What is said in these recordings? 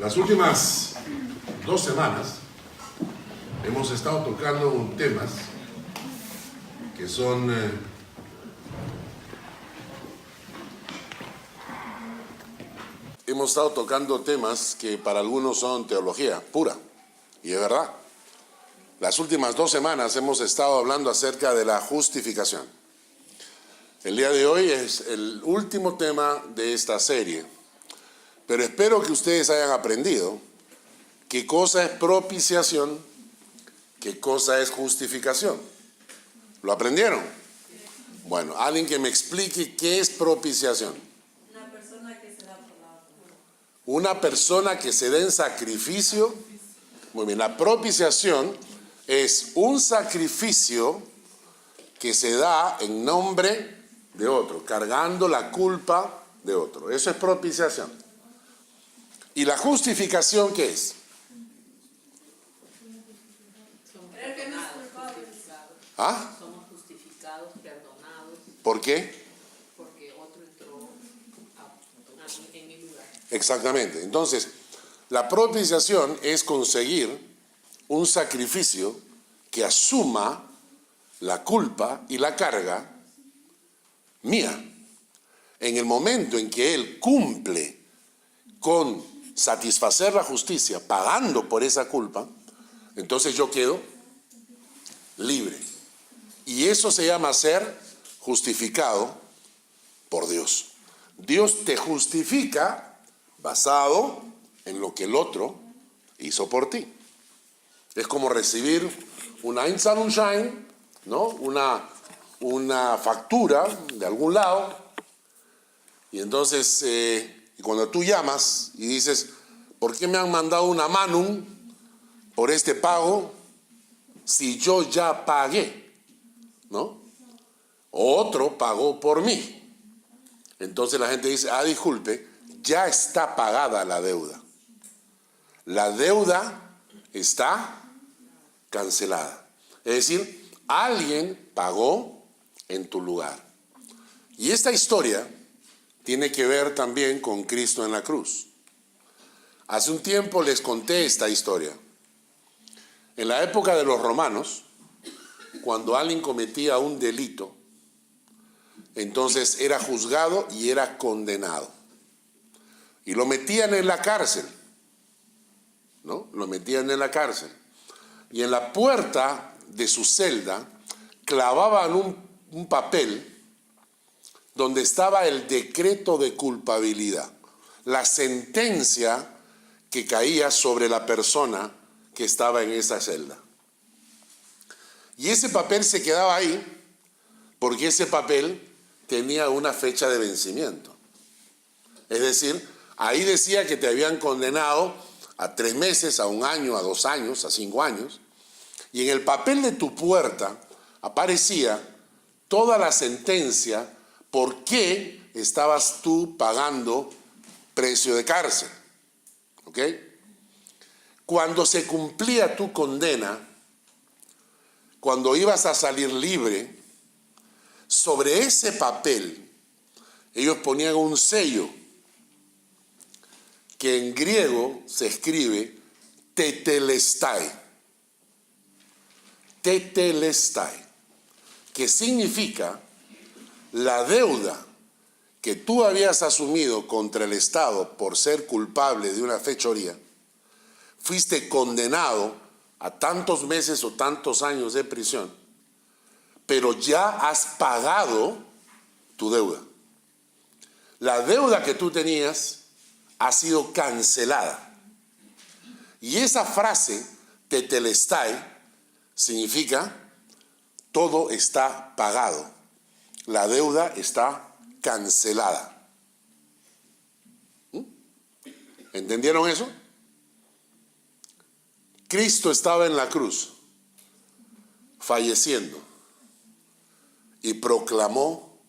Las últimas 2 semanas hemos estado tocando temas que son que para algunos son teología pura, y es verdad. Las últimas 2 semanas hemos estado hablando acerca de la justificación. El día de hoy es el último tema de esta serie, pero espero que ustedes hayan aprendido qué cosa es propiciación, qué cosa es justificación. ¿Lo aprendieron? Bueno, alguien que me explique qué es propiciación. Una persona que se da por la otra. Una persona que se da en sacrificio. Muy bien, la propiciación es un sacrificio que se da en nombre de otro, cargando la culpa de otro. Eso es propiciación. ¿Y la justificación qué es? Pero que no es culpable. ¿Ah? Somos justificados, perdonados, ¿Por qué? porque otro entró en mi lugar. Exactamente. Entonces, la propiciación es conseguir un sacrificio que asuma la culpa y la carga mía. En el momento en que Él cumple con satisfacer la justicia, pagando por esa culpa, entonces yo quedo libre. Y eso se llama ser justificado por Dios. Dios te justifica basado en lo que el otro hizo por ti. Es como recibir una Einzahlungsschein, ¿no? Una factura de algún lado, y entonces cuando tú llamas y dices, ¿por qué me han mandado una manum por este pago si yo ya pagué? ¿No? Otro pagó por mí. Entonces la gente dice, disculpe, ya está pagada la deuda. La deuda está cancelada. Es decir, alguien pagó en tu lugar. Y esta historia tiene que ver también con Cristo en la cruz. Hace un tiempo les conté esta historia. En la época de los romanos, cuando alguien cometía un delito, entonces era juzgado y era condenado. Y lo metían en la cárcel, ¿no? Lo metían en la cárcel. Y en la puerta de su celda clavaban un papel donde estaba el decreto de culpabilidad, la sentencia que caía sobre la persona que estaba en esa celda. Y ese papel se quedaba ahí porque ese papel tenía una fecha de vencimiento. Es decir, ahí decía que te habían condenado a 3 meses, a 1 año, a 2 años, a 5 años. Y en el papel de tu puerta aparecía toda la sentencia. ¿Por qué estabas tú pagando precio de cárcel? ¿Ok? Cuando se cumplía tu condena, cuando ibas a salir libre, sobre ese papel ellos ponían un sello que en griego se escribe tetelestai. Tetelestai, que significa la deuda que tú habías asumido contra el Estado por ser culpable de una fechoría, fuiste condenado a tantos meses o tantos años de prisión, pero ya has pagado tu deuda. La deuda que tú tenías ha sido cancelada. Y esa frase, tetelestai, significa todo está pagado. La deuda está cancelada. ¿Entendieron eso? Cristo estaba en la cruz, falleciendo, y proclamó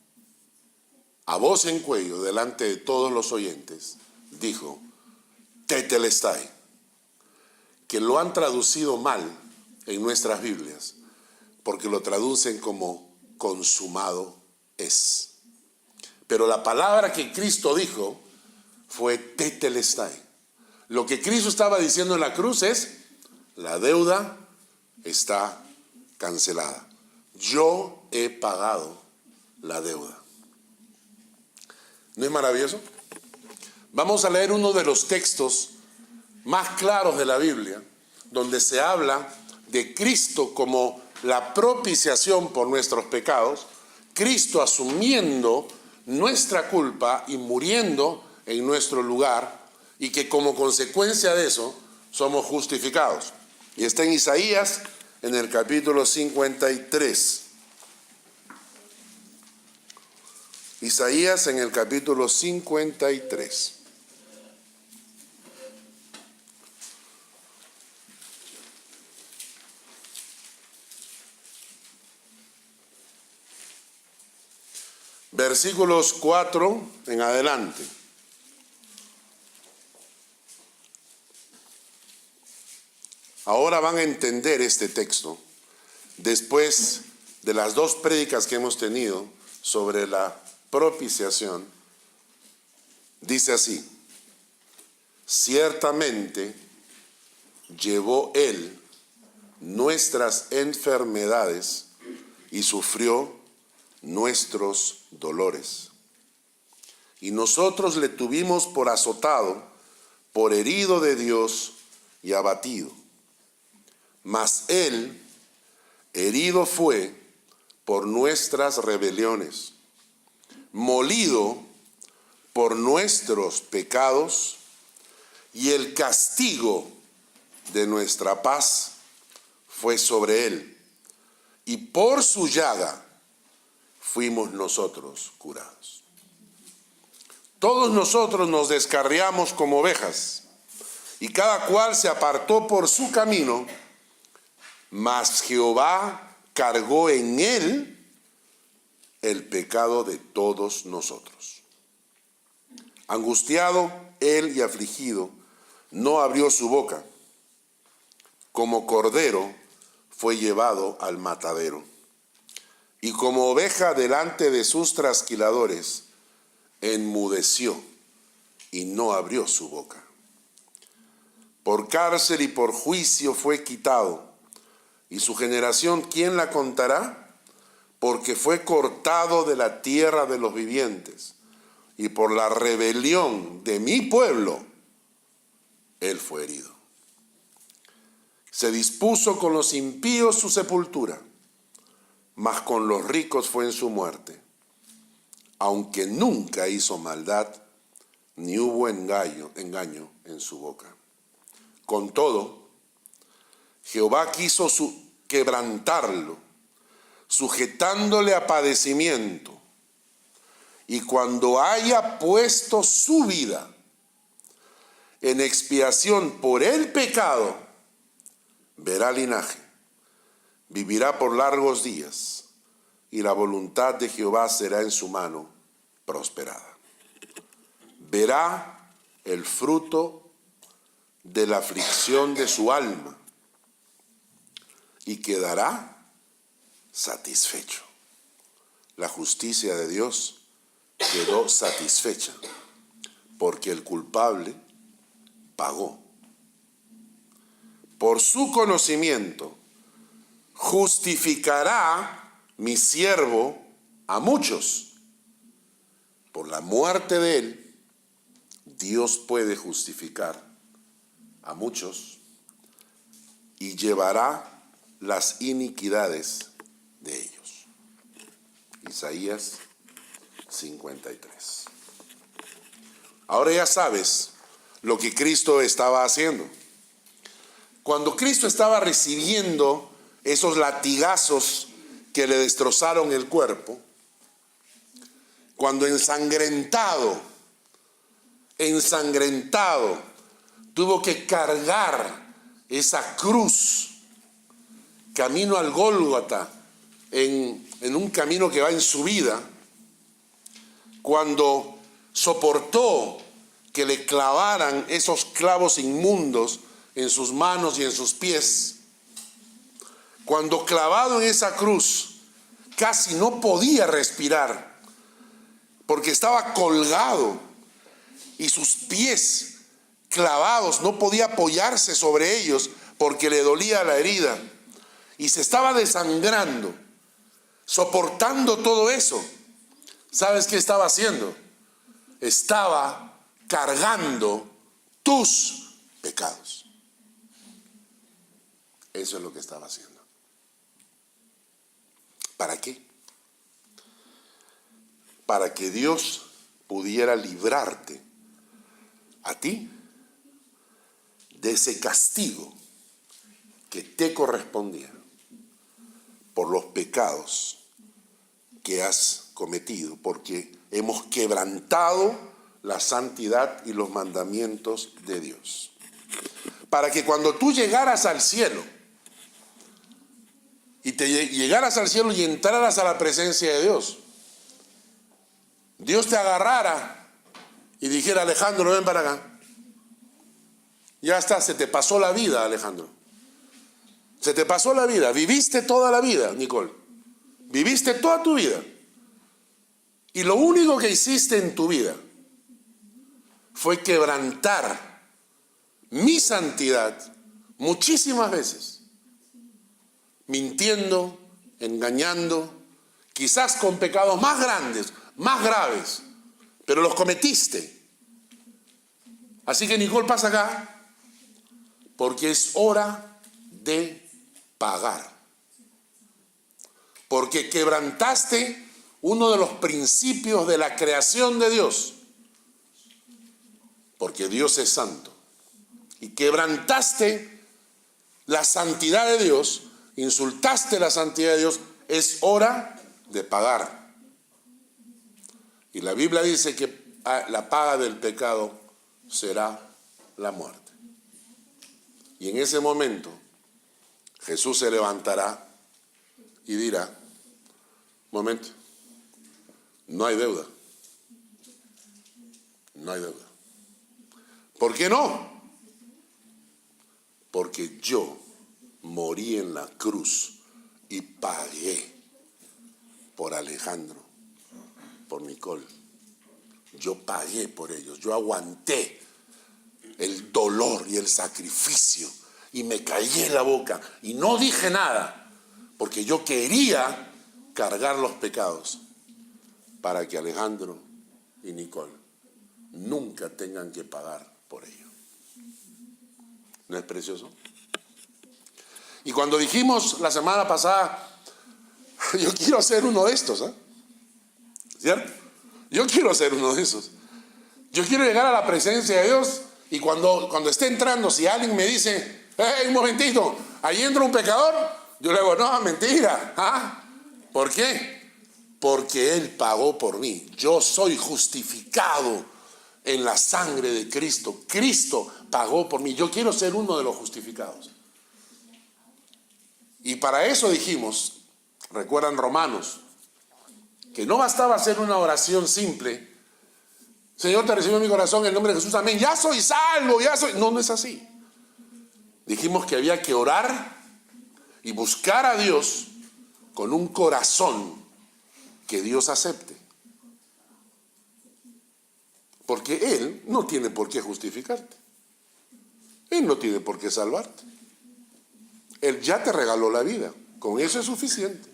a voz en cuello delante de todos los oyentes, dijo, tetelestai, que lo han traducido mal en nuestras Biblias, porque lo traducen como consumado es. Pero la palabra que Cristo dijo fue tetelestai. Lo que Cristo estaba diciendo en la cruz es, la deuda está cancelada. Yo he pagado la deuda. ¿No es maravilloso? Vamos a leer uno de los textos más claros de la Biblia, donde se habla de Cristo como la propiciación por nuestros pecados, Cristo asumiendo nuestra culpa y muriendo en nuestro lugar, y que como consecuencia de eso somos justificados. Y está en Isaías, en el capítulo 53. Isaías en el capítulo 53. Versículos 4 en adelante. Ahora van a entender este texto después de las dos prédicas que hemos tenido sobre la propiciación. Dice así: ciertamente llevó Él nuestras enfermedades y sufrió nuestros dolores. Y nosotros le tuvimos por azotado, por herido de Dios y abatido. Mas Él herido fue por nuestras rebeliones, molido por nuestros pecados, y el castigo de nuestra paz fue sobre Él, y por su llaga fuimos nosotros curados. Todos nosotros nos descarriamos como ovejas, y cada cual se apartó por su camino, mas Jehová cargó en él el pecado de todos nosotros. Angustiado él y afligido, no abrió su boca. Como cordero fue llevado al matadero, y como oveja delante de sus trasquiladores, enmudeció y no abrió su boca. Por cárcel y por juicio fue quitado, y su generación, ¿quién la contará? Porque fue cortado de la tierra de los vivientes, y por la rebelión de mi pueblo, él fue herido. Se dispuso con los impíos su sepultura, mas con los ricos fue en su muerte, aunque nunca hizo maldad, ni hubo engaño en su boca. Con todo, Jehová quiso quebrantarlo, sujetándole a padecimiento, y cuando haya puesto su vida en expiación por el pecado, verá linaje, vivirá por largos días, y la voluntad de Jehová será en su mano prosperada. Verá el fruto de la aflicción de su alma, y quedará satisfecho. La justicia de Dios quedó satisfecha, porque el culpable pagó. Por su conocimiento justificará mi siervo a muchos. Por la muerte de él, Dios puede justificar a muchos y llevará las iniquidades de ellos. Isaías 53. Ahora ya sabes lo que Cristo estaba haciendo. Cuando Cristo estaba recibiendo esos latigazos que le destrozaron el cuerpo, cuando ensangrentado, tuvo que cargar esa cruz camino al Gólgota, en un camino que va en subida, cuando soportó que le clavaran esos clavos inmundos en sus manos y en sus pies, cuando clavado en esa cruz casi no podía respirar porque estaba colgado, y sus pies clavados, no podía apoyarse sobre ellos porque le dolía la herida. Y se estaba desangrando, soportando todo eso. ¿Sabes qué estaba haciendo? Estaba cargando tus pecados. Eso es lo que estaba haciendo. ¿Para qué? Para que Dios pudiera librarte a ti de ese castigo que te correspondía por los pecados que has cometido, porque hemos quebrantado la santidad y los mandamientos de Dios. Para que cuando tú llegaras al cielo y llegaras al cielo y entraras a la presencia de Dios, Dios te agarrara y dijera: Alejandro, ven para acá. Ya está, se te pasó la vida, Alejandro. Se te pasó la vida. Viviste toda la vida, Nicole. Viviste toda tu vida. Y lo único que hiciste en tu vida fue quebrantar mi santidad muchísimas veces. Mintiendo, engañando, quizás con pecados más grandes, más graves, pero los cometiste. Así que, Nicole, pasa acá, porque es hora de pagar. Porque quebrantaste uno de los principios de la creación de Dios. Porque Dios es santo. Y quebrantaste la santidad de Dios, insultaste la santidad de Dios. Es hora de pagar. Y la Biblia dice que la paga del pecado será la muerte. Y en ese momento Jesús se levantará y dirá: momento, no hay deuda. No hay deuda. ¿Por qué no? Porque yo morí en la cruz y pagué por Alejandro, por Nicole. Yo pagué por ellos. Yo aguanté el dolor y el sacrificio y me callé la boca y no dije nada porque yo quería cargar los pecados para que Alejandro y Nicole nunca tengan que pagar por ello. ¿No es precioso? Y cuando dijimos la semana pasada, yo quiero ser uno de estos, ¿eh? ¿Cierto? Yo quiero ser uno de esos. Yo quiero llegar a la presencia de Dios y cuando esté entrando, si alguien me dice: hey, un momentito, ahí entra un pecador, yo le digo: no, mentira. ¿Ah? ¿Por qué? Porque Él pagó por mí. Yo soy justificado en la sangre de Cristo. Cristo pagó por mí. Yo quiero ser uno de los justificados. Y para eso dijimos, recuerdan Romanos, que no bastaba hacer una oración simple: Señor, te recibo en mi corazón en el nombre de Jesús, amén, ya soy salvo, ya soy... No, no es así. Dijimos que había que orar y buscar a Dios con un corazón que Dios acepte. Porque Él no tiene por qué justificarte. Él no tiene por qué salvarte. Él ya te regaló la vida. Con eso es suficiente.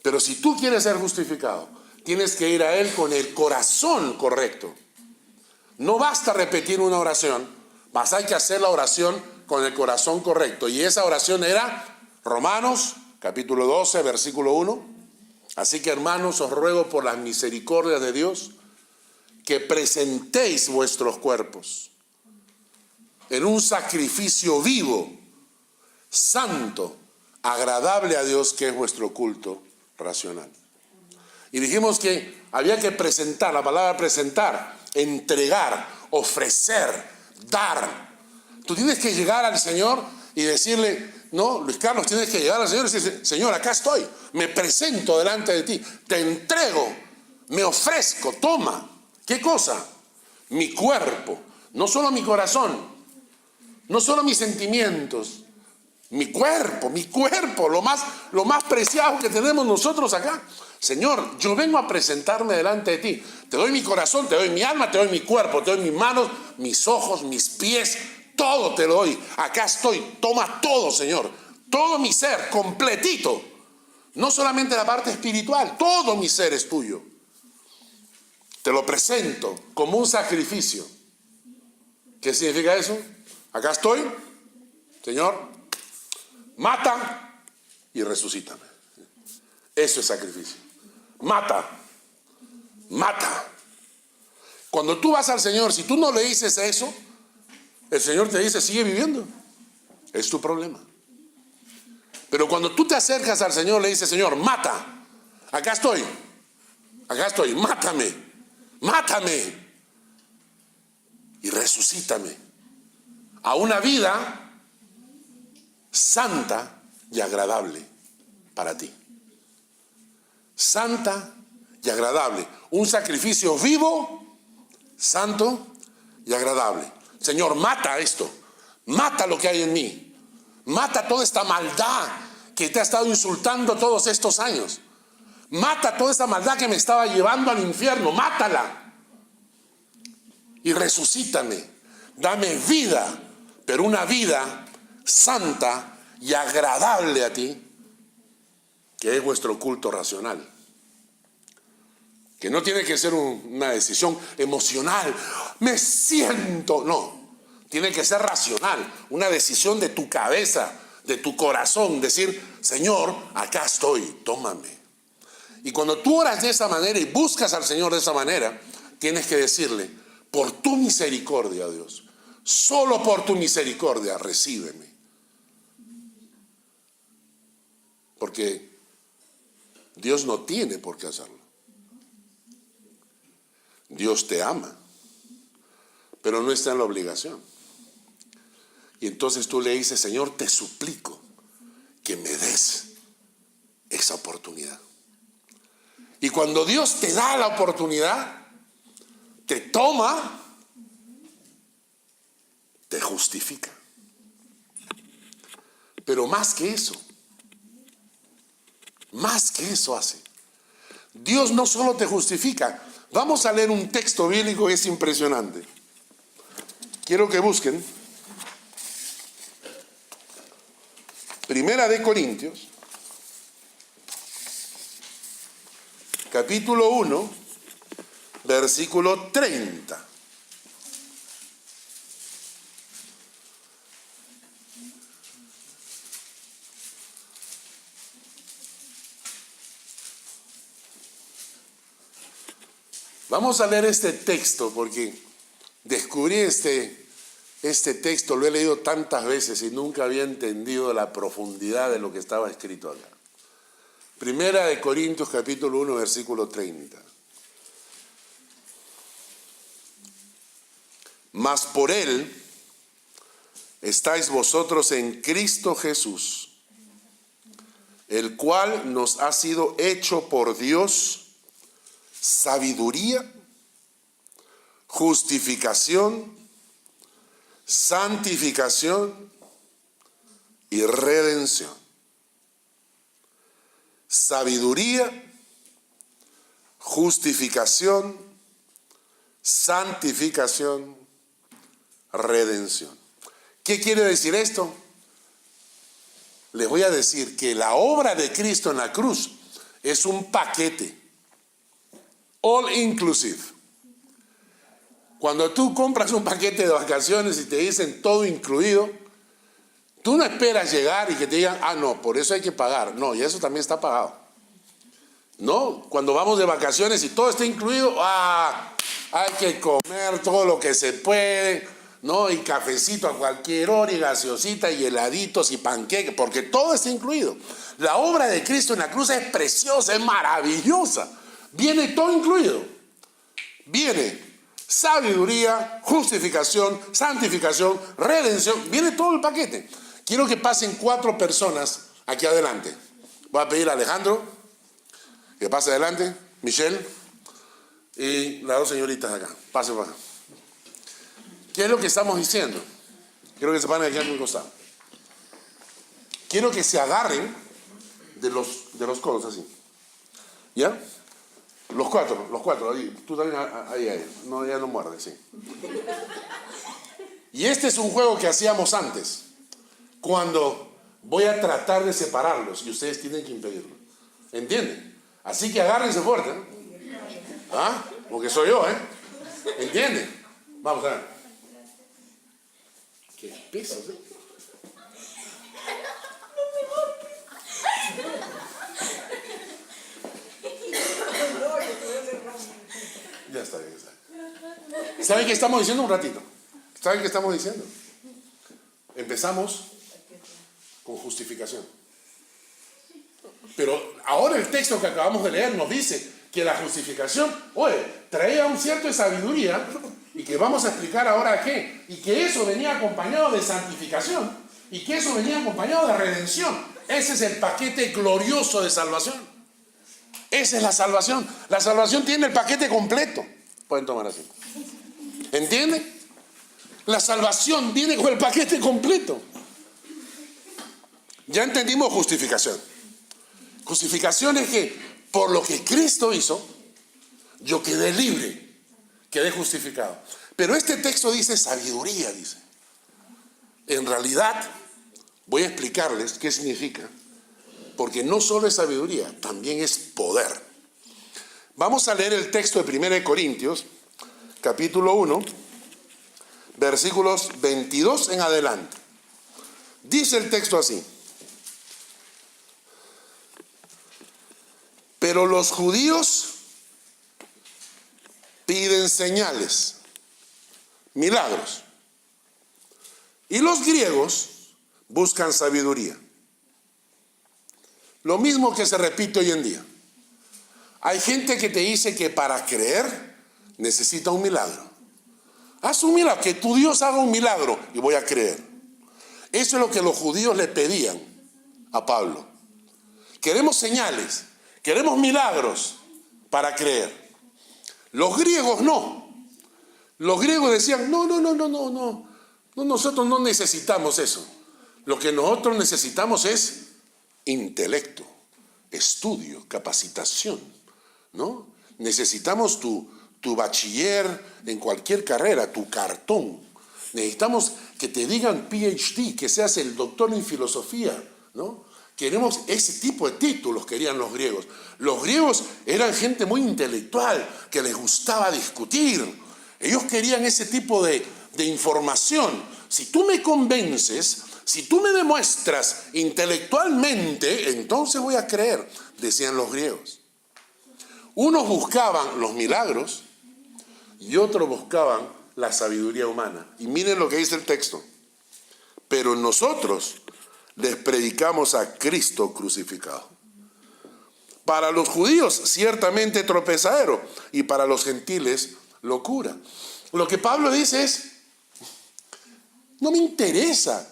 Pero si tú quieres ser justificado, tienes que ir a Él con el corazón correcto. No basta repetir una oración, mas hay que hacer la oración con el corazón correcto. Y esa oración era Romanos, capítulo 12, versículo 1. Así que, hermanos, os ruego por las misericordias de Dios que presentéis vuestros cuerpos en un sacrificio vivo, santo, agradable a Dios, que es vuestro culto racional. Y dijimos que había que presentar, la palabra presentar, entregar, ofrecer, dar. Tú tienes que llegar al Señor y decirle: no, Luis Carlos, tienes que llegar al Señor y decir: Señor, acá estoy, me presento delante de ti, te entrego, me ofrezco, toma. ¿Qué cosa? Mi cuerpo, no solo mi corazón, no solo mis sentimientos, mi cuerpo, lo más preciado que tenemos nosotros acá. Señor, yo vengo a presentarme delante de ti. Te doy mi corazón, te doy mi alma, te doy mi cuerpo, te doy mis manos, mis ojos, mis pies, todo te lo doy. Acá estoy, toma todo, Señor. Todo mi ser, completito. No solamente la parte espiritual, todo mi ser es tuyo. Te lo presento como un sacrificio. ¿Qué significa eso? Acá estoy, Señor, mata y resucítame. Eso es sacrificio. Mata, mata. Cuando tú vas al Señor, si tú no le dices eso, el Señor te dice, sigue viviendo. Es tu problema. Pero cuando tú te acercas al Señor, le dices, Señor, mata. Acá estoy, mátame, mátame. Y resucítame a una vida santa y agradable para ti. Santa y agradable. Un sacrificio vivo, santo y agradable. Señor, mata esto. Mata lo que hay en mí. Mata toda esta maldad que te ha estado insultando todos estos años. Mata toda esta maldad que me estaba llevando al infierno. Mátala. Y resucítame. Dame vida, pero una vida santa y agradable a ti, que es vuestro culto racional. Que no tiene que ser una decisión emocional. Me siento. No. Tiene que ser racional. Una decisión de tu cabeza, de tu corazón. Decir, Señor, acá estoy, tómame. Y cuando tú oras de esa manera y buscas al Señor de esa manera, tienes que decirle, por tu misericordia, Dios, solo por tu misericordia, recíbeme. Porque Dios no tiene por qué hacerlo. Dios te ama, pero no está en la obligación. Y entonces tú le dices, Señor, te suplico que me des esa oportunidad. Y cuando Dios te da la oportunidad, te toma, te justifica. Pero más que eso hace. Dios no solo te justifica. Vamos a leer un texto bíblico que es impresionante. Quiero que busquen Primera de Corintios, capítulo 1, versículo 30. Vamos a leer este texto porque descubrí este texto, lo he leído tantas veces y nunca había entendido la profundidad de lo que estaba escrito acá. Primera de Corintios capítulo 1 versículo 30. Mas por él estáis vosotros en Cristo Jesús, el cual nos ha sido hecho por Dios sabiduría, justificación, santificación y redención. Sabiduría, justificación, santificación, redención. ¿Qué quiere decir esto? Les voy a decir que la obra de Cristo en la cruz es un paquete, all inclusive. Cuando tú compras un paquete de vacaciones y te dicen todo incluido, tú no esperas llegar y que te digan, no, por eso hay que pagar. No, y eso también está pagado. No, cuando vamos de vacaciones y todo está incluido, hay que comer todo lo que se puede, ¿no? Y cafecito a cualquier hora, y gaseosita, y heladitos, y panqueques, porque todo está incluido. La obra de Cristo en la cruz es preciosa, es maravillosa. Viene todo incluido. Viene sabiduría, justificación, santificación, redención. Viene todo el paquete. Quiero que pasen 4 personas aquí adelante. Voy a pedir a Alejandro que pase adelante, Michelle y las 2 señoritas acá. Pasen para acá. ¿Qué es lo que estamos diciendo? Quiero que se paren aquí a mi costado. Quiero que se agarren de los codos así. ¿Ya? Los cuatro, ahí, tú también, ahí, no, ya no muerde, sí. Y este es un juego que hacíamos antes, cuando voy a tratar de separarlos y ustedes tienen que impedirlo. ¿Entienden? Así que agárrense fuerte, ¿no? ¿Ah? Porque soy yo, ¿eh? ¿Entienden? Vamos a ver. Qué peso, ¿eh? Ya está bien, ¿Saben qué estamos diciendo un ratito? ¿Saben qué estamos diciendo? Empezamos con justificación. Pero ahora el texto que acabamos de leer nos dice que la justificación, traía un cierto de sabiduría, y que vamos a explicar ahora qué, y que eso venía acompañado de santificación, y que eso venía acompañado de redención. Ese es el paquete glorioso de salvación. Esa es la salvación. La salvación tiene el paquete completo. Pueden tomar así. ¿Entienden? La salvación viene con el paquete completo. Ya entendimos justificación. Justificación es que por lo que Cristo hizo, yo quedé libre, quedé justificado. Pero este texto dice sabiduría, dice. En realidad, voy a explicarles qué significa. Porque no solo es sabiduría, también es poder. Vamos a leer el texto de 1 Corintios, capítulo 1, versículos 22 en adelante. Dice el texto así: pero los judíos piden señales, milagros, y los griegos buscan sabiduría. Lo mismo que se repite hoy en día. Hay gente que te dice que para creer necesita un milagro. Haz un milagro, que tu Dios haga un milagro y voy a creer. Eso es lo que los judíos le pedían a Pablo. Queremos señales, queremos milagros para creer. Los griegos no. Los griegos decían, no, nosotros no necesitamos eso. Lo que nosotros necesitamos es intelecto, estudio, capacitación, ¿no? Necesitamos tu bachiller en cualquier carrera, tu cartón. Necesitamos que te digan PhD, que seas el doctor en filosofía, ¿no? Queremos ese tipo de títulos, querían los griegos. Los griegos eran gente muy intelectual, que les gustaba discutir. Ellos querían ese tipo de información. Si tú me convences, si tú me demuestras intelectualmente, entonces voy a creer, decían los griegos. Unos buscaban los milagros y otros buscaban la sabiduría humana. Y miren lo que dice el texto. Pero nosotros les predicamos a Cristo crucificado. Para los judíos ciertamente tropezadero y para los gentiles locura. Lo que Pablo dice es, no me interesa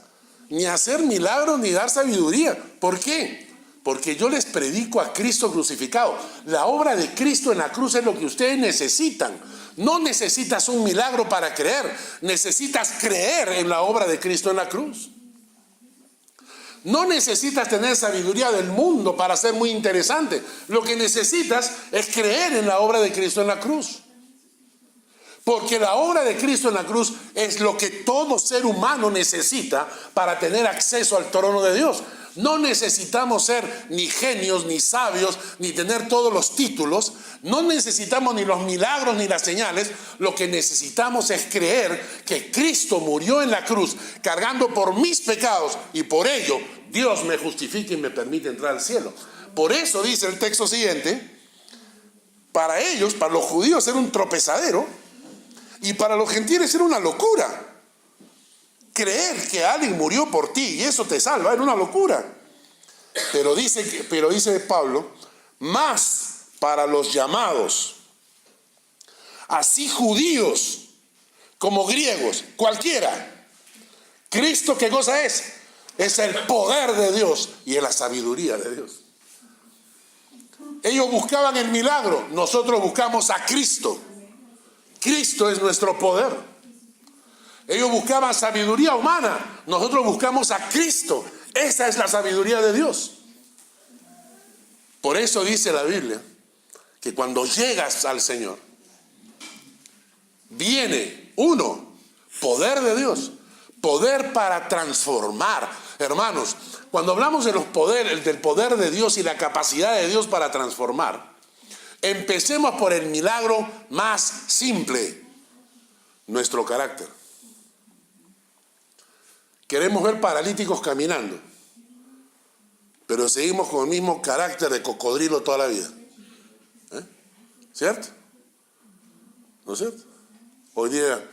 ni hacer milagros ni dar sabiduría. ¿Por qué? Porque yo les predico a Cristo crucificado. La obra de Cristo en la cruz es lo que ustedes necesitan. No necesitas un milagro para creer. Necesitas creer en la obra de Cristo en la cruz. No necesitas tener sabiduría del mundo para ser muy interesante. Lo que necesitas es creer en la obra de Cristo en la cruz. Porque la obra de Cristo en la cruz es lo que todo ser humano necesita para tener acceso al trono de Dios. No necesitamos ser ni genios, ni sabios, ni tener todos los títulos. No necesitamos ni los milagros ni las señales. Lo que necesitamos es creer que Cristo murió en la cruz cargando por mis pecados y por ello Dios me justifica y me permite entrar al cielo. Por eso dice el texto siguiente, para ellos, para los judíos era un tropezadero y para los gentiles era una locura. Creer que alguien murió por ti y eso te salva era una locura. Pero dice Pablo, más para los llamados, así judíos como griegos, cualquiera. Cristo, ¿qué cosa es? Es el poder de Dios y es la sabiduría de Dios. Ellos buscaban el milagro, nosotros buscamos a Cristo. Cristo es nuestro poder. Ellos buscaban sabiduría humana, nosotros buscamos a Cristo. Esa es la sabiduría de Dios. Por eso dice la Biblia que cuando llegas al Señor, viene, uno, poder de Dios, poder para transformar. Hermanos, cuando hablamos de los poderes, del poder de Dios y la capacidad de Dios para transformar, empecemos por el milagro más simple, nuestro carácter. Queremos ver paralíticos caminando, pero seguimos con el mismo carácter de cocodrilo toda la vida. ¿Cierto? ¿No es cierto? Hoy día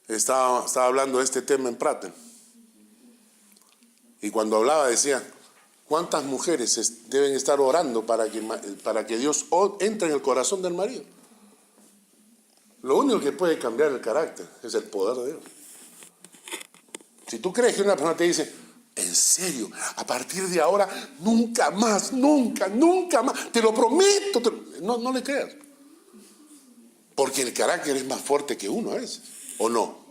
estaba hablando de este tema en Praten. Y cuando hablaba decía, ¿cuántas mujeres deben estar orando para que Dios entre en el corazón del marido? Lo único que puede cambiar el carácter es el poder de Dios. Si tú crees que una persona te dice, en serio, a partir de ahora, nunca más, nunca más, te lo prometo, no le creas. Porque el carácter es más fuerte que uno a veces, ¿o no?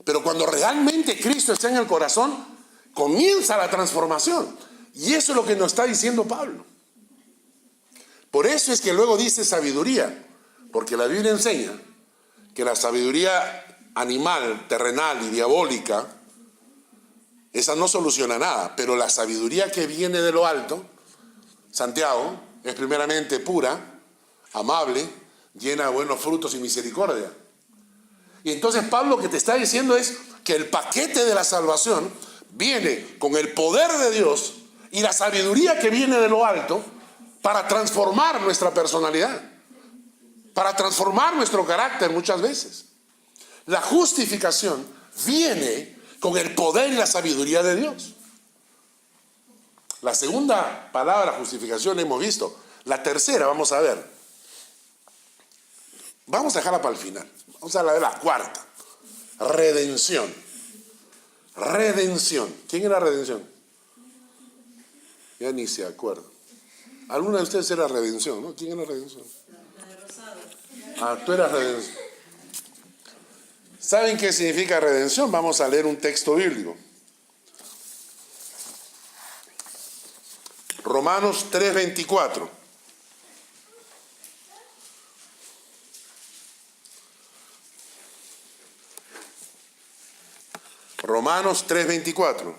Pero cuando realmente Cristo está en el corazón, comienza la transformación. Y eso es lo que nos está diciendo Pablo. Por eso es que luego dice sabiduría, porque la Biblia enseña que la sabiduría animal, terrenal y diabólica, esa no soluciona nada, pero la sabiduría que viene de lo alto, Santiago, es primeramente pura, amable, llena de buenos frutos y misericordia. Y entonces Pablo lo que te está diciendo es que el paquete de la salvación viene con el poder de Dios y la sabiduría que viene de lo alto para transformar nuestra personalidad, para transformar nuestro carácter muchas veces. La justificación viene con el poder y la sabiduría de Dios. La segunda palabra, justificación, hemos visto. La tercera, vamos a ver. Vamos a dejarla para el final. Vamos a ver la cuarta. Redención. Redención. ¿Quién era redención? Ya ni se acuerda. Alguna de ustedes era redención, ¿no? ¿Quién era redención? La de Rosado. Ah, tú eras redención. ¿Saben qué significa redención? Vamos a leer un texto bíblico. Romanos 3:24. Romanos 3:24.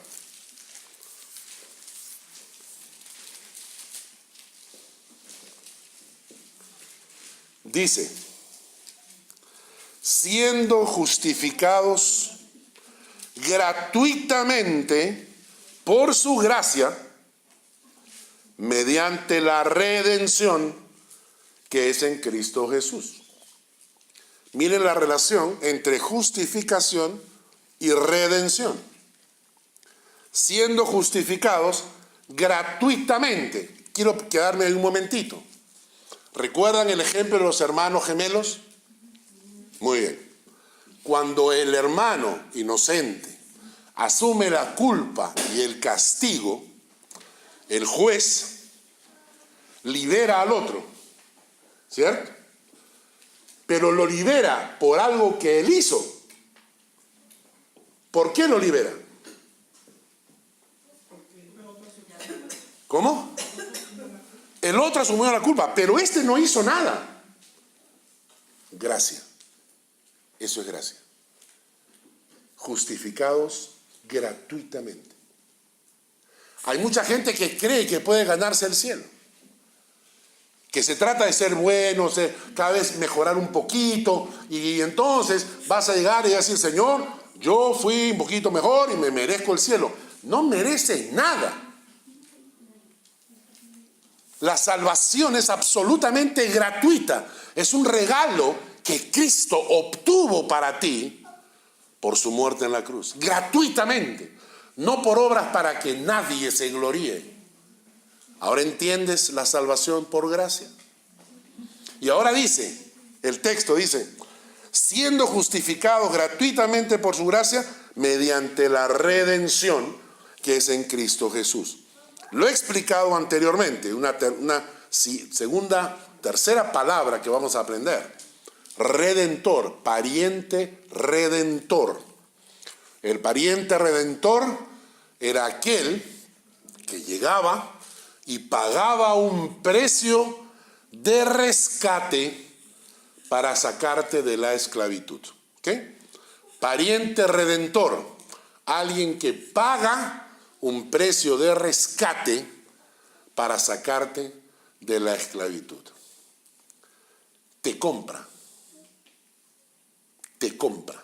Dice, siendo justificados gratuitamente por su gracia, mediante la redención que es en Cristo Jesús. Miren la relación entre justificación y redención. Siendo justificados gratuitamente. Quiero quedarme ahí un momentito. ¿Recuerdan el ejemplo de los hermanos gemelos? Muy bien. Cuando el hermano inocente asume la culpa y el castigo, el juez libera al otro, ¿cierto? Pero lo libera por algo que él hizo. ¿Por qué lo libera? ¿Cómo? El otro asumió la culpa, pero este no hizo nada. Gracia. Eso es gracia. Justificados gratuitamente. Hay mucha gente que cree que puede ganarse el cielo. Que se trata de ser bueno, cada vez mejorar un poquito, y entonces vas a llegar y decir, Señor, yo fui un poquito mejor y me merezco el cielo. No mereces nada. La salvación es absolutamente gratuita. Es un regalo que Cristo obtuvo para ti por su muerte en la cruz. Gratuitamente. No por obras para que nadie se gloríe. ¿Ahora entiendes la salvación por gracia? Y ahora dice, el texto dice, siendo justificados gratuitamente por su gracia, mediante la redención que es en Cristo Jesús. Lo he explicado anteriormente, una tercera palabra que vamos a aprender. Redentor, pariente redentor. El pariente redentor era aquel que llegaba y pagaba un precio de rescate para sacarte de la esclavitud. ¿Ok? Pariente redentor, alguien que paga un precio de rescate para sacarte de la esclavitud. Te compra. Te compra.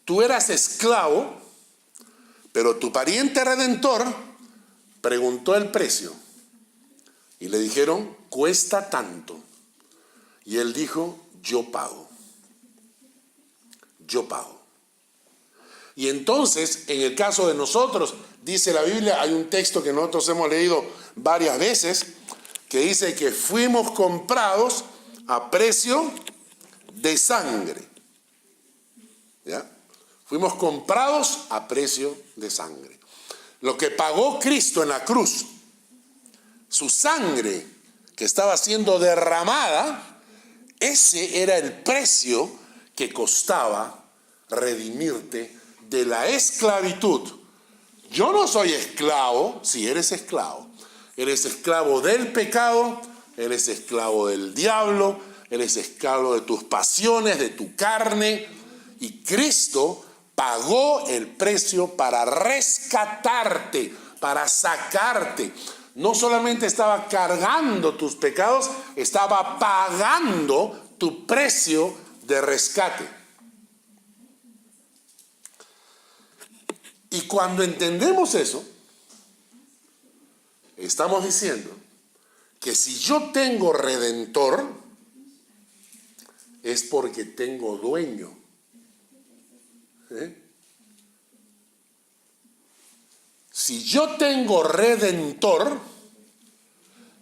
Tú eras esclavo, pero tu pariente redentor preguntó el precio y le dijeron, cuesta tanto. Y él dijo, yo pago. Yo pago. Y entonces, en el caso de nosotros, dice la Biblia, hay un texto que nosotros hemos leído varias veces, que dice que fuimos comprados a precio de sangre. ¿Ya? Fuimos comprados a precio de sangre. Lo que pagó Cristo en la cruz, su sangre que estaba siendo derramada, ese era el precio que costaba redimirte de la esclavitud. Yo no soy esclavo, si eres esclavo. Eres esclavo del pecado, eres esclavo del diablo, eres esclavo de tus pasiones, de tu carne. Y Cristo pagó el precio para rescatarte, para sacarte. No solamente estaba cargando tus pecados, estaba pagando tu precio de rescate. Y cuando entendemos eso, estamos diciendo que si yo tengo redentor, es porque tengo dueño. Si yo tengo redentor,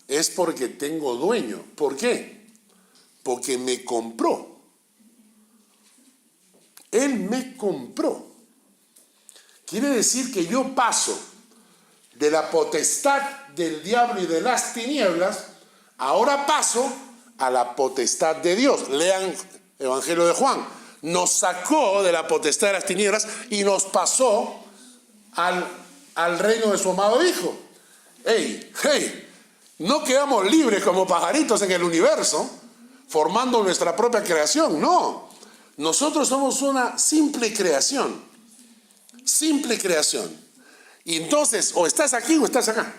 es porque tengo dueño. ¿Por qué? Porque me compró. Él me compró. Quiere decir que yo paso de la potestad del diablo y de las tinieblas, ahora paso a la potestad de Dios. Lean Evangelio de Juan. Nos sacó de la potestad de las tinieblas y nos pasó al reino de su amado Hijo. ¡Hey! No quedamos libres como pajaritos en el universo, formando nuestra propia creación. No. Nosotros somos una simple creación. Simple creación. Y entonces, o estás aquí o estás acá.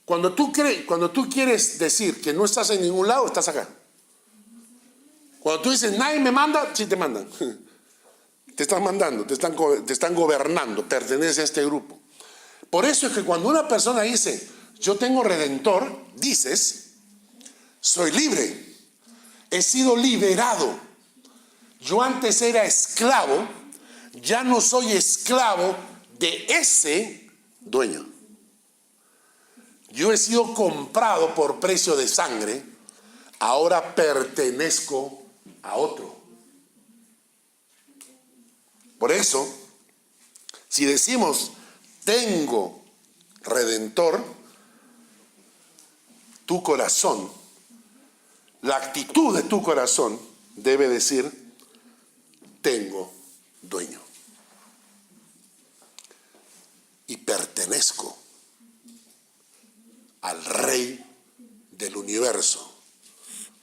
Cuando tú quieres decir que no estás en ningún lado, estás acá. Cuando tú dices, nadie me manda, sí te mandan. Te están mandando, te están gobernando, pertenece a este grupo. Por eso es que cuando una persona dice, yo tengo redentor, dices, soy libre, he sido liberado. Yo antes era esclavo, ya no soy esclavo de ese dueño. Yo he sido comprado por precio de sangre, ahora pertenezco a otro. Por eso, si decimos, tengo redentor, tu corazón, la actitud de tu corazón debe decir, tengo dueño. Y pertenezco al Rey del universo,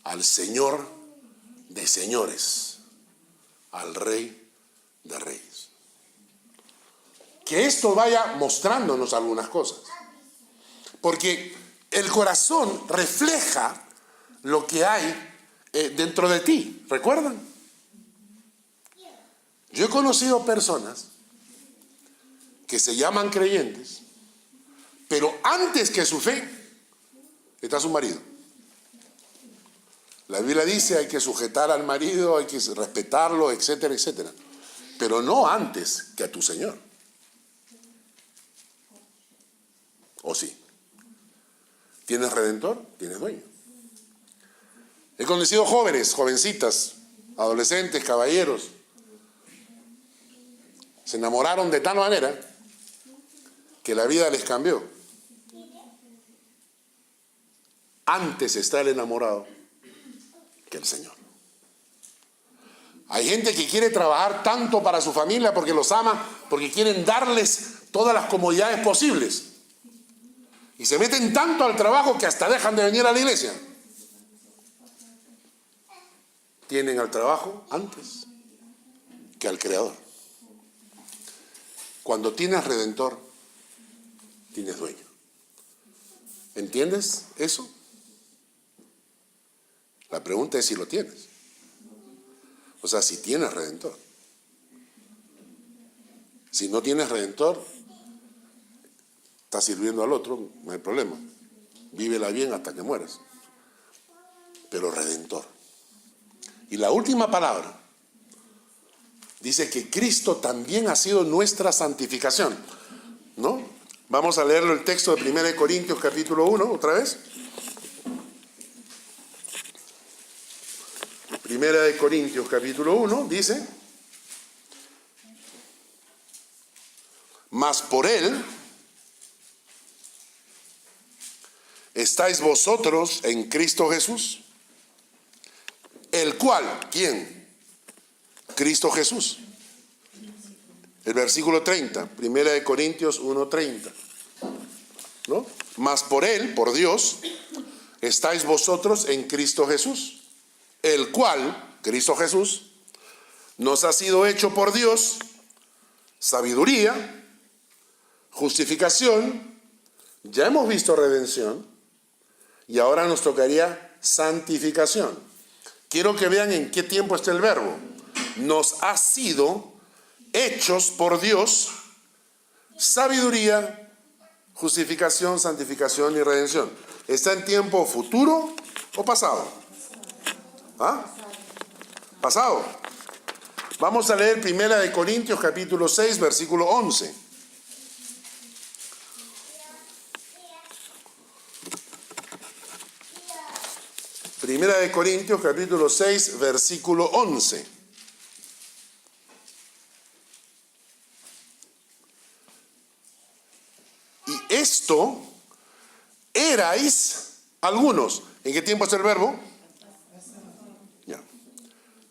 al Señor de señores, al Rey de reyes. Que esto vaya mostrándonos algunas cosas. Porque el corazón refleja lo que hay dentro de ti. ¿Recuerdan? Yo he conocido personas que se llaman creyentes, pero antes que su fe está su marido. La Biblia dice hay que sujetar al marido, hay que respetarlo, etcétera, etcétera. Pero no antes que a tu Señor. ¿O sí? ¿Tienes redentor? Tienes dueño. He conocido jóvenes, jovencitas, adolescentes, caballeros. Se enamoraron de tal manera que la vida les cambió. Antes está el enamorado que el Señor. Hay gente que quiere trabajar tanto para su familia porque los ama, porque quieren darles todas las comodidades posibles. Y se meten tanto al trabajo que hasta dejan de venir a la iglesia. Tienen al trabajo antes que al Creador. Cuando tienes Redentor, tienes dueño. ¿Entiendes eso? La pregunta es si lo tienes. O sea, si tienes Redentor. Si no tienes Redentor, estás sirviendo al otro, no hay problema. Vívela bien hasta que mueras. Pero Redentor. Y la última palabra dice que Cristo también ha sido nuestra santificación, ¿no? Vamos a leerlo el texto de 1 Corintios capítulo 1, otra vez. 1 Corintios capítulo 1 dice: mas por él estáis vosotros en Cristo Jesús, el cual, ¿quién? Cristo Jesús. El versículo 30, 1 Corintios 1:30, ¿no? Mas por él, por Dios, estáis vosotros en Cristo Jesús, el cual, Cristo Jesús, nos ha sido hecho por Dios sabiduría, justificación, ya hemos visto redención, y ahora nos tocaría santificación. Quiero que vean en qué tiempo está el verbo. Nos ha sido hechos por Dios sabiduría, justificación, santificación y redención. ¿Está en tiempo futuro o pasado? ¿Ah? Pasado. Vamos a leer 1 Corintios capítulo 6, versículo 11. Primera de Corintios capítulo 6, versículo 11. Y esto erais algunos. ¿En qué tiempo está el verbo? Ya.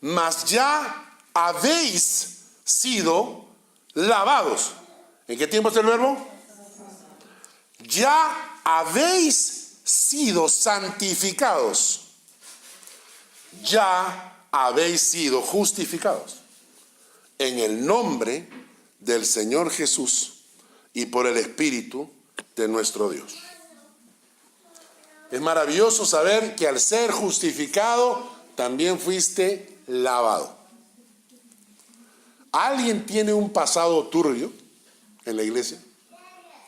Mas ya habéis sido lavados. ¿En qué tiempo está el verbo? Ya habéis sido santificados. Ya habéis sido justificados en el nombre del Señor Jesús y por el Espíritu de nuestro Dios. Es maravilloso saber que al ser justificado también fuiste lavado. ¿Alguien tiene un pasado turbio en la iglesia?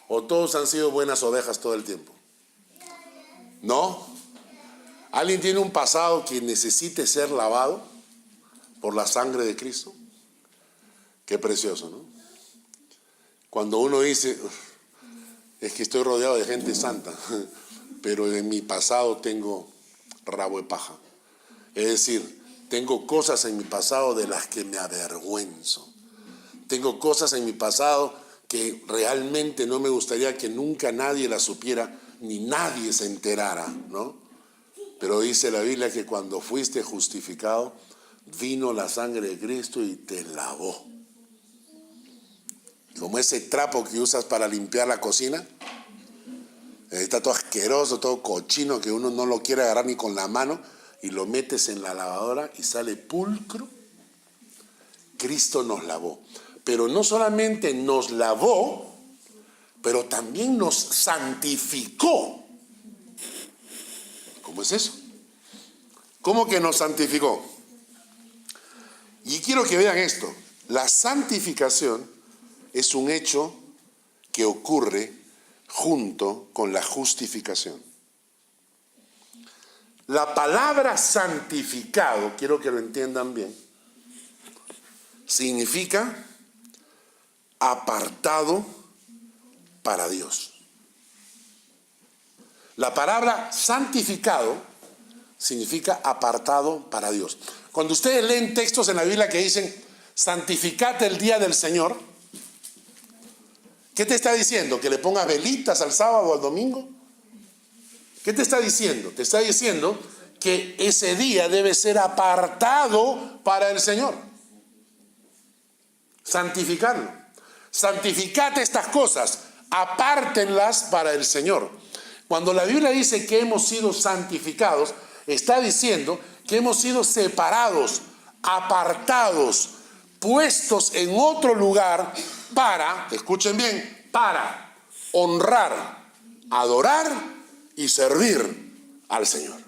¿O todos han sido buenas ovejas todo el tiempo? ¿No? ¿Alguien tiene un pasado que necesite ser lavado por la sangre de Cristo? Qué precioso, ¿no? Cuando uno dice, es que estoy rodeado de gente santa, pero en mi pasado tengo rabo de paja. Es decir, tengo cosas en mi pasado de las que me avergüenzo. Tengo cosas en mi pasado que realmente no me gustaría que nunca nadie las supiera, ni nadie se enterara, ¿no? Pero dice la Biblia que cuando fuiste justificado, vino la sangre de Cristo y te lavó. Como ese trapo que usas para limpiar la cocina, está todo asqueroso, todo cochino, que uno no lo quiere agarrar ni con la mano, y lo metes en la lavadora y sale pulcro. Cristo nos lavó. Pero no solamente nos lavó, pero también nos santificó. ¿Cómo es eso? ¿Cómo que nos santificó? Y quiero que vean esto. La santificación es un hecho que ocurre junto con la justificación. La palabra santificado, quiero que lo entiendan bien, significa apartado para Dios. La palabra santificado significa apartado para Dios. Cuando ustedes leen textos en la Biblia que dicen santificad el día del Señor, ¿qué te está diciendo? ¿Que le pongas velitas al sábado o al domingo? ¿Qué te está diciendo? Te está diciendo que ese día debe ser apartado para el Señor. Santificarlo. Santificad estas cosas, apártenlas para el Señor. Cuando la Biblia dice que hemos sido santificados, está diciendo que hemos sido separados, apartados, puestos en otro lugar para, escuchen bien, para honrar, adorar y servir al Señor.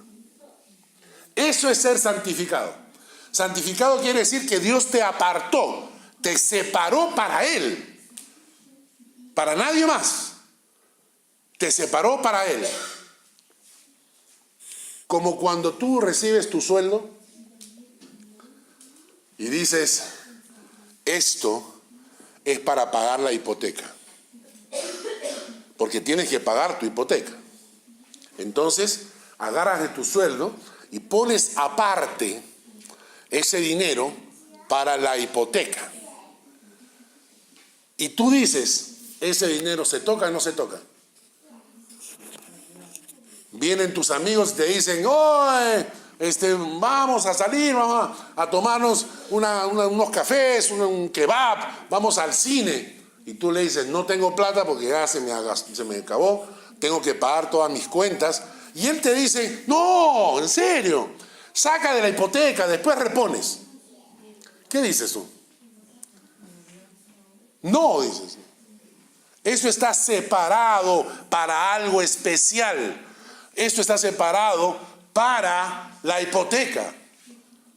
Eso es ser santificado. Santificado quiere decir que Dios te apartó, te separó para Él, para nadie más. Te separó para Él. Como cuando tú recibes tu sueldo y dices, esto es para pagar la hipoteca, porque tienes que pagar tu hipoteca. Entonces, agarras de tu sueldo y pones aparte ese dinero para la hipoteca. Y tú dices, ¿ese dinero se toca o no se toca? Vienen tus amigos y te dicen, oye, vamos a salir, vamos a tomarnos unos cafés, un kebab, vamos al cine. Y tú le dices, no tengo plata porque ya se me acabó, tengo que pagar todas mis cuentas. Y él te dice, no, en serio, saca de la hipoteca, después repones. ¿Qué dices tú? No, dices. Eso está separado para algo especial. Esto está separado para la hipoteca.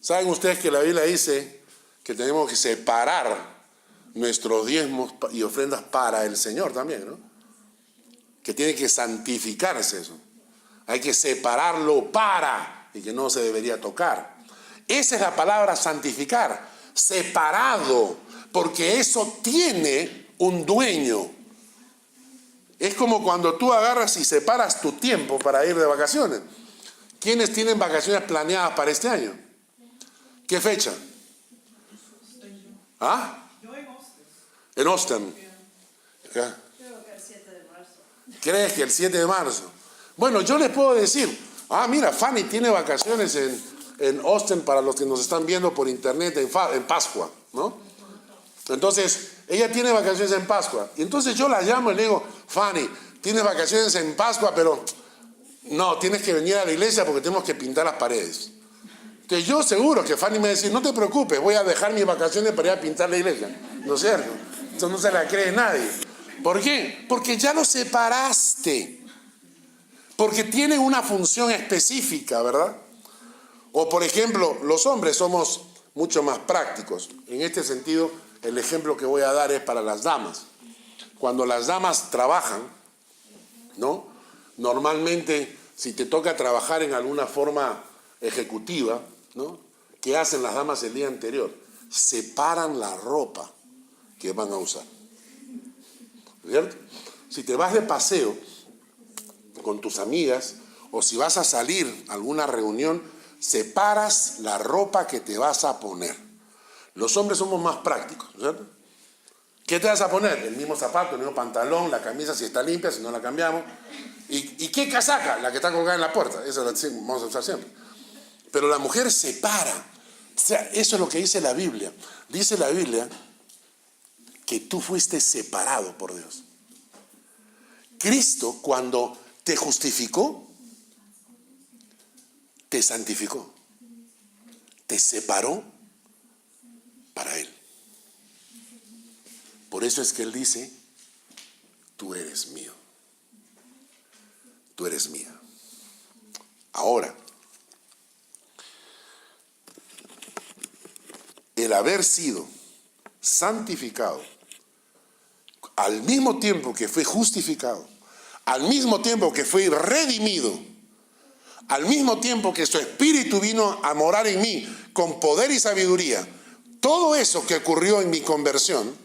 ¿Saben ustedes que la Biblia dice que tenemos que separar nuestros diezmos y ofrendas para el Señor también, ¿no? Que tiene que santificarse eso. Hay que separarlo para, y que no se debería tocar. Esa es la palabra santificar, separado, porque eso tiene un dueño. Es como cuando tú agarras y separas tu tiempo para ir de vacaciones. ¿Quiénes tienen vacaciones planeadas para este año? ¿Qué fecha? ¿Ah? En Austin. ¿Acá? Creo que el 7 de marzo. ¿Crees que el 7 de marzo? Bueno, yo les puedo decir, mira, Fanny tiene vacaciones en Austin, para los que nos están viendo por internet, en Pascua, ¿no? Entonces, ella tiene vacaciones en Pascua. Y entonces yo la llamo y le digo, Fanny, tienes vacaciones en Pascua, pero no, tienes que venir a la iglesia porque tenemos que pintar las paredes. Entonces yo seguro que Fanny me va a decir, no te preocupes, voy a dejar mis vacaciones para ir a pintar la iglesia. ¿No es cierto? Eso no se la cree nadie. ¿Por qué? Porque ya lo separaste. Porque tiene una función específica, ¿verdad? O por ejemplo, los hombres somos mucho más prácticos. En este sentido, el ejemplo que voy a dar es para las damas. Cuando las damas trabajan, ¿no? Normalmente, si te toca trabajar en alguna forma ejecutiva, ¿no? ¿Qué hacen las damas el día anterior? Separan la ropa que van a usar. ¿Cierto? Si te vas de paseo con tus amigas o si vas a salir a alguna reunión, separas la ropa que te vas a poner. Los hombres somos más prácticos, ¿cierto? ¿Qué te vas a poner? El mismo zapato, el mismo pantalón, la camisa si está limpia, si no la cambiamos. ¿Y qué casaca? La que está colgada en la puerta. Esa la vamos a usar siempre. Pero la mujer separa. O sea, eso es lo que dice la Biblia. Dice la Biblia que tú fuiste separado por Dios. Cristo, cuando te justificó, te santificó, te separó para Él. Por eso es que Él dice, tú eres mío, tú eres mía. Ahora, el haber sido santificado, al mismo tiempo que fue justificado, al mismo tiempo que fue redimido, al mismo tiempo que su Espíritu vino a morar en mí con poder y sabiduría, todo eso que ocurrió en mi conversión,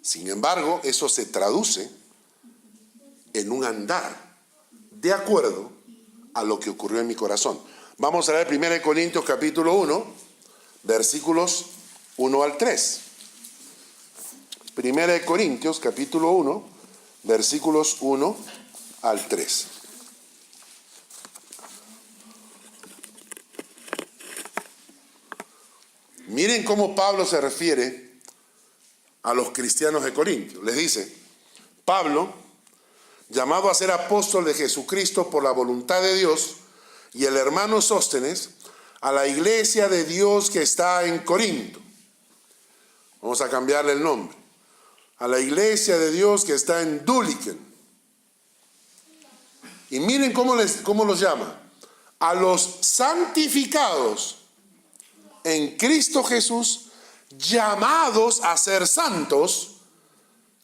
sin embargo, eso se traduce en un andar de acuerdo a lo que ocurrió en mi corazón. Vamos a leer 1 Corintios capítulo 1, versículos 1 al 3. 1 Corintios capítulo 1, versículos 1 al 3. Miren cómo Pablo se refiere a los cristianos de Corintios. Les dice, Pablo, llamado a ser apóstol de Jesucristo por la voluntad de Dios, y el hermano Sóstenes, a la iglesia de Dios que está en Corinto. Vamos a cambiarle el nombre. A la iglesia de Dios que está en Dúliken. Y miren cómo los llama. A los santificados en Cristo Jesús, llamados a ser santos,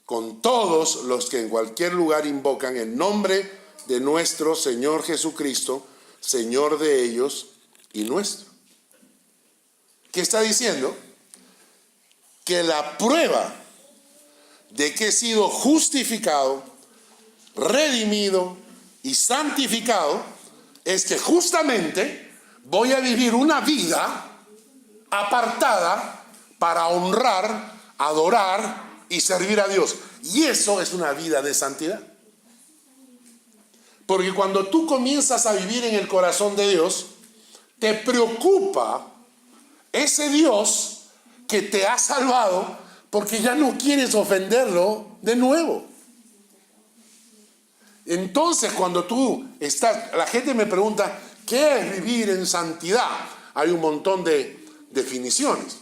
con todos los que en cualquier lugar invocan el nombre de nuestro Señor Jesucristo, Señor de ellos y nuestro. ¿Qué está diciendo? Que la prueba de que he sido justificado, redimido y santificado es que justamente voy a vivir una vida apartada para honrar, adorar y servir a Dios. Y eso es una vida de santidad. Porque cuando tú comienzas a vivir en el corazón de Dios, te preocupa ese Dios que te ha salvado, porque ya no quieres ofenderlo de nuevo. Entonces, cuando tú estás, la gente me pregunta, ¿qué es vivir en santidad? Hay un montón de definiciones.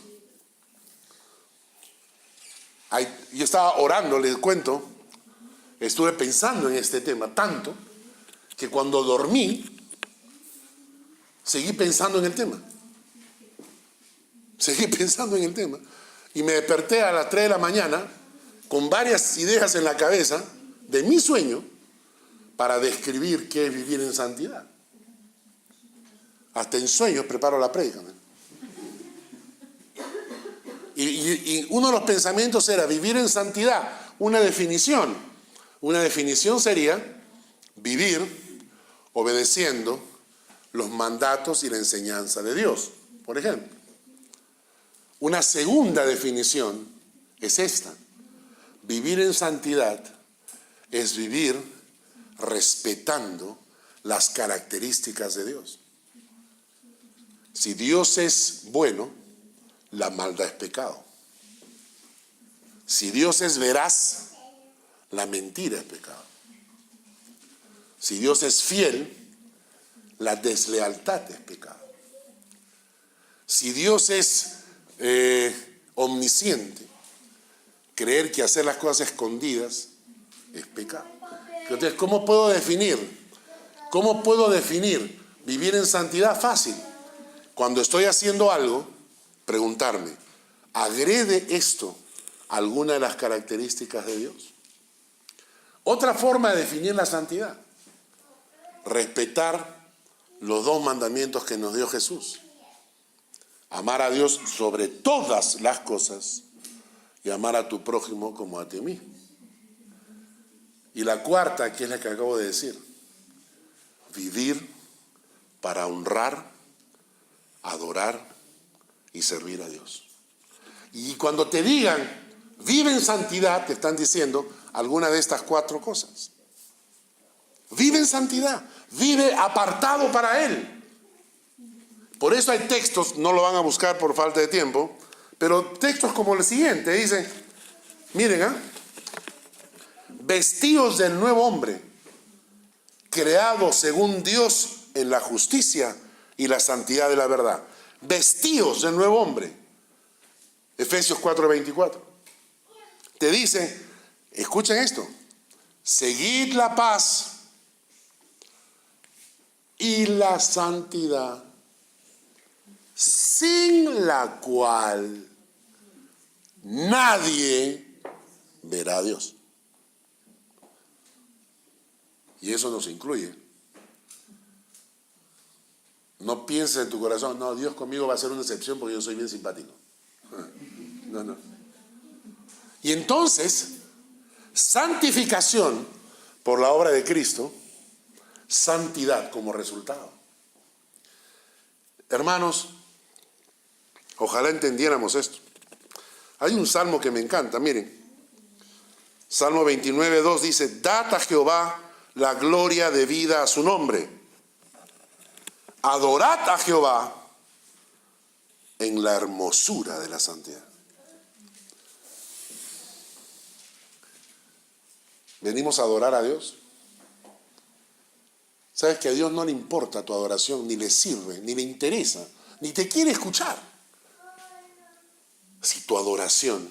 Yo estaba orando, les cuento, estuve pensando en este tema tanto que cuando dormí seguí pensando en el tema. Seguí pensando en el tema y me desperté a las 3 de la mañana con varias ideas en la cabeza de mi sueño para describir qué es vivir en santidad. Hasta en sueños preparo la prédica. Y uno de los pensamientos era vivir en santidad. Una definición sería vivir obedeciendo los mandatos y la enseñanza de Dios, por ejemplo. Una segunda definición es esta: vivir en santidad es vivir respetando las características de Dios. Si Dios es bueno, la maldad es pecado. Si Dios es veraz, la mentira es pecado. Si Dios es fiel, la deslealtad es pecado. Si Dios es omnisciente, creer que hacer las cosas escondidas es pecado. Entonces, ¿cómo puedo definir vivir en santidad? Fácil. Cuando estoy haciendo algo, preguntarme, ¿agrede esto alguna de las características de Dios? Otra forma de definir la santidad: respetar los 2 mandamientos que nos dio Jesús. Amar a Dios sobre todas las cosas y amar a tu prójimo como a ti mismo. Y la cuarta, que es la que acabo de decir: vivir para honrar, adorar y servir a Dios. Y cuando te digan vive en santidad, te están diciendo alguna de estas 4 cosas. Vive en santidad, vive apartado para Él. Por eso hay textos, no lo van a buscar por falta de tiempo, pero textos como el siguiente, dicen, miren, vestidos del nuevo hombre, creado según Dios en la justicia y la santidad de la verdad. Vestidos del nuevo hombre. Efesios 4:24. Te dice, escuchen esto: seguid la paz y la santidad, sin la cual nadie verá a Dios. Y eso nos incluye. No pienses en tu corazón, no, Dios conmigo va a ser una excepción porque yo soy bien simpático. No. Y entonces, santificación por la obra de Cristo, santidad como resultado. Hermanos, ojalá entendiéramos esto. Hay un salmo que me encanta, miren. Salmo 29:2 dice: dad a Jehová la gloria debida a su nombre. Adorad a Jehová en la hermosura de la santidad. ¿Venimos a adorar a Dios? Sabes que a Dios no le importa tu adoración, ni le sirve, ni le interesa, ni te quiere escuchar. Si tu adoración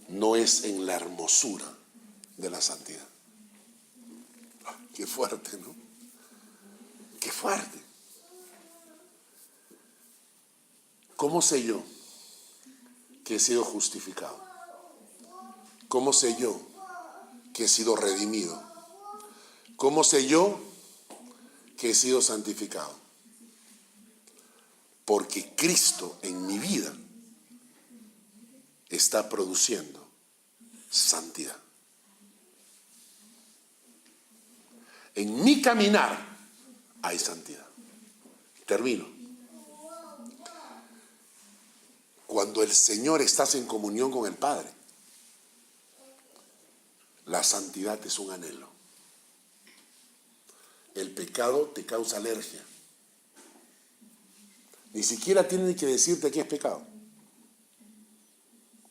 no es en la hermosura de la santidad. Qué fuerte, ¿no? Qué fuerte. ¿Cómo sé yo que he sido justificado? ¿Cómo sé yo que he sido redimido? ¿Cómo sé yo que he sido santificado? Porque Cristo en mi vida está produciendo santidad. En mi caminar hay santidad. Termino. Cuando el Señor estás en comunión con el Padre, la santidad es un anhelo. El pecado te causa alergia. Ni siquiera tiene que decirte que es pecado.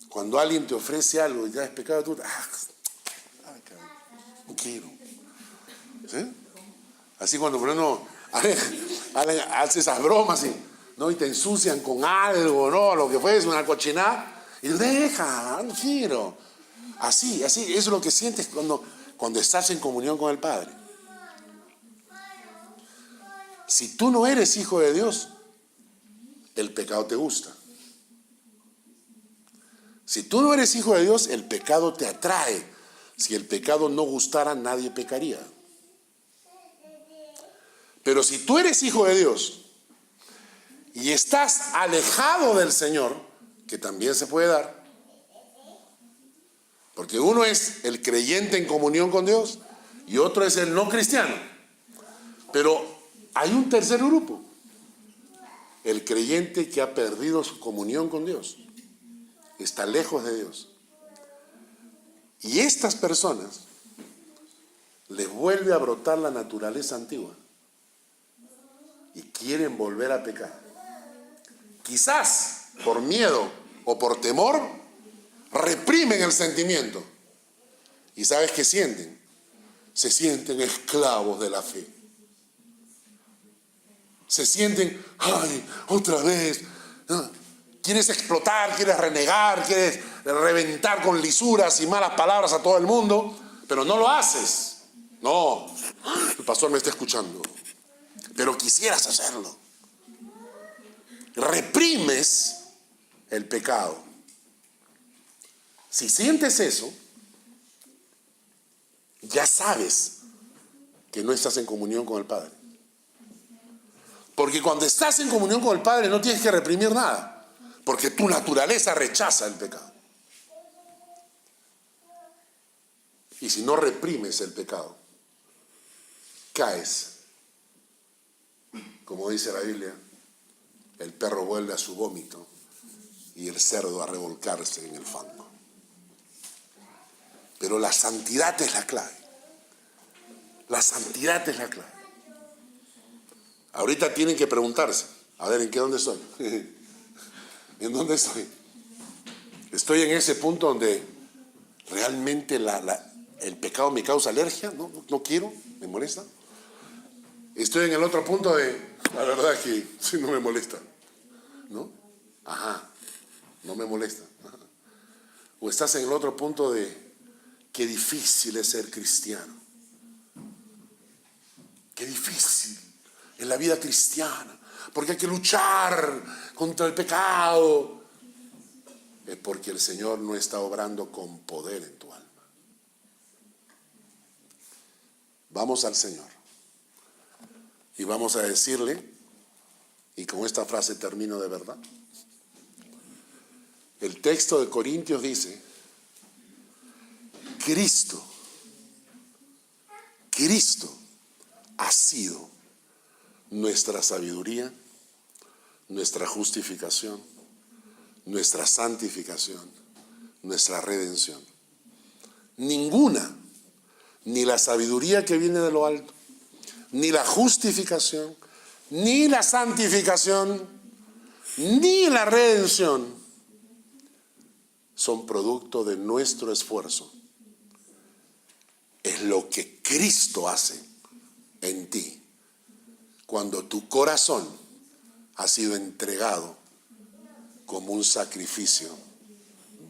Cuando alguien te ofrece algo y ya es pecado, tú no quiero. ¿Sí? Así cuando por ejemplo hace esas bromas ¿no? Y te ensucian con algo, ¿no? Lo que fuese, una cochinada, y tú deja, no quiero. Así, eso es lo que sientes cuando estás en comunión con el Padre. Si tú no eres hijo de Dios, el pecado te gusta. Si tú no eres hijo de Dios, el pecado te atrae. Si el pecado no gustara, nadie pecaría. Pero si tú eres hijo de Dios y estás alejado del Señor, que también se puede dar, porque uno es el creyente en comunión con Dios y otro es el no cristiano. Pero hay un tercer grupo, el creyente que ha perdido su comunión con Dios, está lejos de Dios. Y estas personas les vuelve a brotar la naturaleza antigua y quieren volver a pecar. Quizás por miedo o por temor reprimen el sentimiento. ¿Y sabes qué sienten? Se sienten esclavos de la fe. Se sienten, ay, otra vez. ¿No? Quieres explotar, quieres renegar, quieres reventar con lisuras y malas palabras a todo el mundo, pero no lo haces. No, el pastor me está escuchando, pero quisieras hacerlo. Reprimes el pecado. Si sientes eso, ya sabes que no estás en comunión con el Padre. Porque cuando estás en comunión con el Padre no tienes que reprimir nada. Porque tu naturaleza rechaza el pecado. Y si no reprimes el pecado, caes. Como dice la Biblia, el perro vuelve a su vómito y el cerdo a revolcarse en el fango. Pero la santidad es la clave. La santidad es la clave. Ahorita tienen que preguntarse, a ver, ¿dónde estoy? ¿En dónde estoy? Estoy en ese punto donde realmente el pecado me causa alergia, no quiero, me molesta. Estoy en el otro punto de, la verdad es que sí no me molesta, ¿no? Ajá, no me molesta. Ajá. O estás en el otro punto de, qué difícil es ser cristiano. Qué difícil en la vida cristiana, porque hay que luchar contra el pecado. Es porque el Señor no está obrando con poder en tu alma. Vamos al Señor y vamos a decirle, y con esta frase termino de verdad. El texto de Corintios dice, Cristo ha sido nuestra sabiduría, nuestra justificación, nuestra santificación, nuestra redención. Ninguna, ni la sabiduría que viene de lo alto, ni la justificación, ni la santificación, ni la redención son producto de nuestro esfuerzo. Es lo que Cristo hace en ti cuando tu corazón ha sido entregado como un sacrificio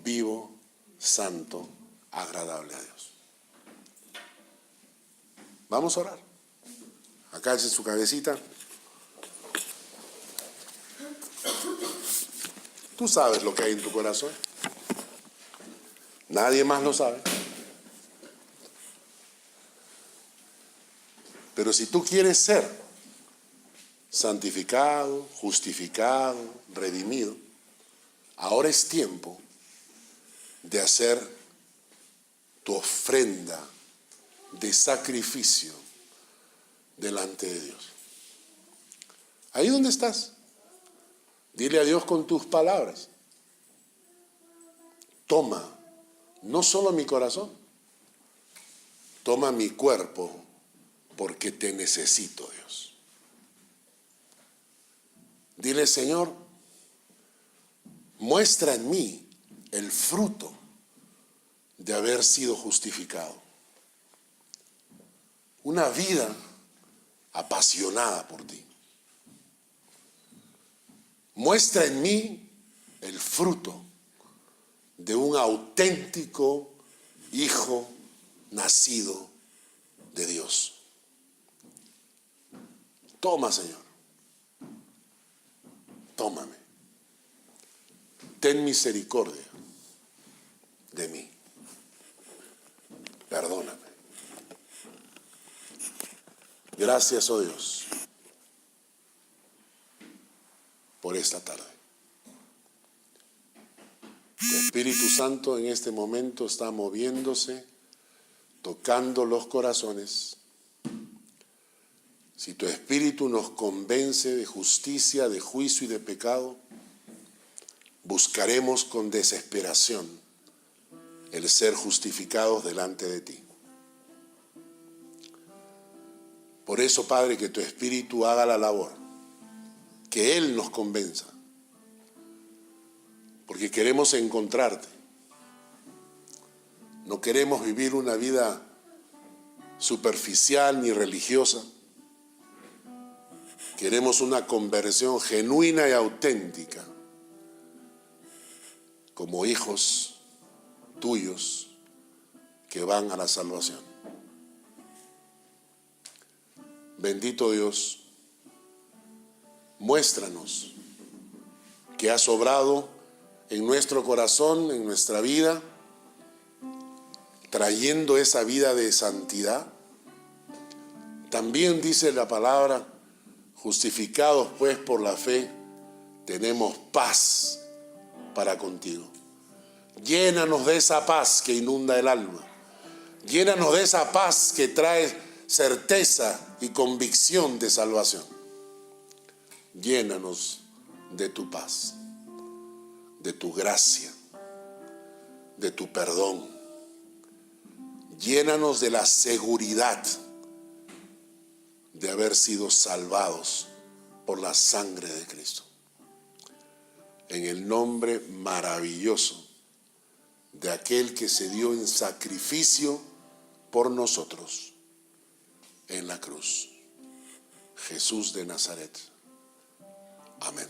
vivo, santo, agradable a Dios. Vamos a orar. Agáche su cabecita. Tú sabes lo que hay en tu corazón. Nadie más lo sabe. Pero si tú quieres ser santificado, justificado, redimido, ahora es tiempo de hacer tu ofrenda de sacrificio delante de Dios. Ahí donde estás, dile a Dios con tus palabras: toma no solo mi corazón, toma mi cuerpo, porque te necesito, Dios. Dile: Señor, muestra en mí el fruto de haber sido justificado. Una vida apasionada por ti. Muestra en mí el fruto de un auténtico hijo nacido de Dios. Toma, Señor. Tómame. Ten misericordia de mí. Perdóname. Gracias, oh Dios, por esta tarde. Tu Espíritu Santo en este momento está moviéndose, tocando los corazones. Si tu Espíritu nos convence de justicia, de juicio y de pecado, buscaremos con desesperación el ser justificados delante de ti. Por eso, Padre, que tu Espíritu haga la labor, que Él nos convenza, porque queremos encontrarte. No queremos vivir una vida superficial ni religiosa. Queremos una conversión genuina y auténtica, como hijos tuyos que van a la salvación. Bendito Dios, muéstranos que has obrado en nuestro corazón, en nuestra vida, trayendo esa vida de santidad. También dice la palabra: justificados pues por la fe, tenemos paz para contigo. Llénanos de esa paz que inunda el alma. Llénanos de esa paz que trae certeza y convicción de salvación. Llénanos de tu paz, de tu gracia, de tu perdón. Llénanos de la seguridad de haber sido salvados por la sangre de Cristo. En el nombre maravilloso de aquel que se dio en sacrificio por nosotros en la cruz, Jesús de Nazaret. Amén.